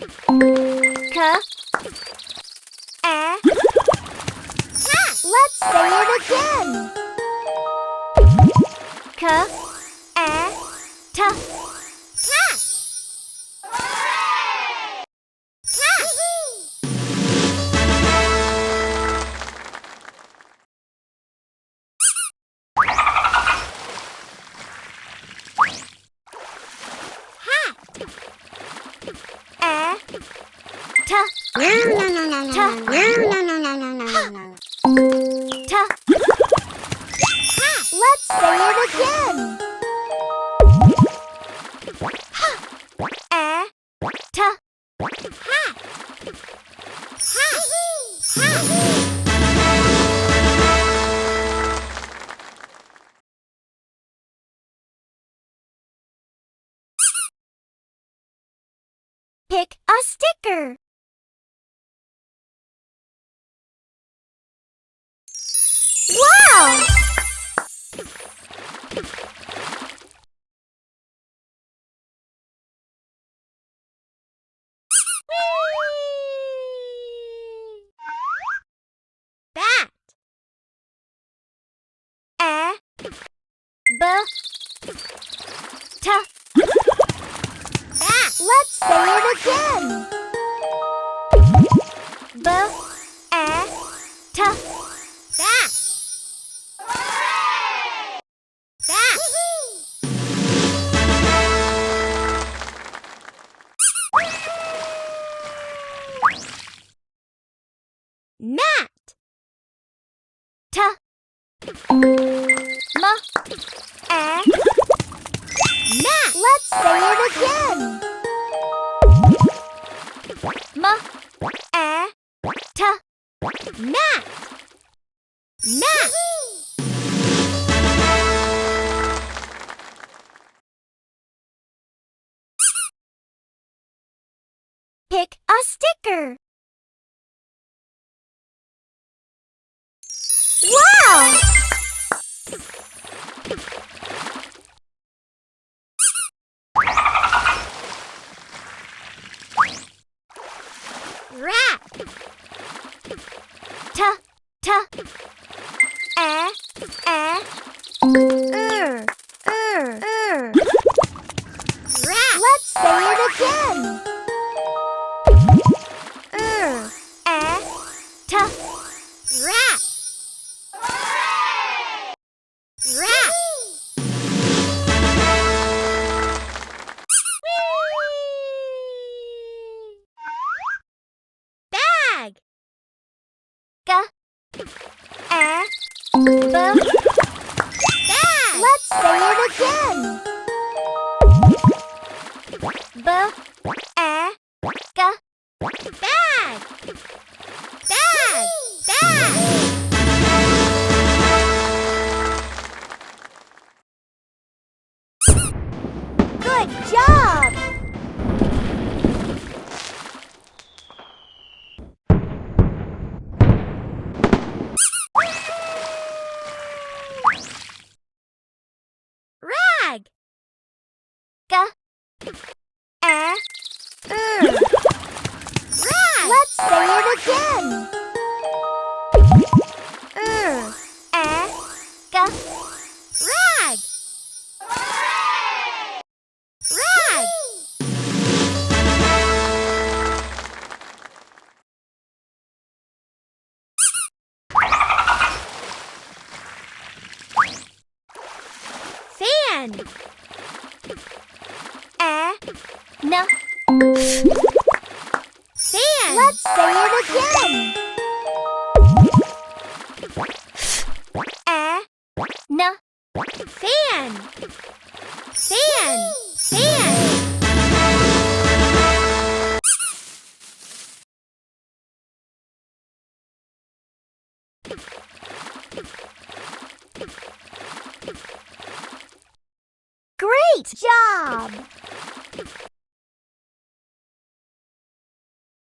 Let's say it again. Let's say it again. Pick a sticker. Wow! Bat. Bat. Let's say it again. Bat. Bat. Mat. Mat. Let's say it again. Mat. Mat. Pick a sticker. Wow! Rat. Rat. Let's say it again. Rat. Rat. Bag. Bag. Let's say it again. Bag. Bag. Bag. Bag. Good job! Rag. Rag. Let's say it again. Rag. Rag. Fan. No. Fan. Let's say it again. No. Fan. Fan. Fan. Great job!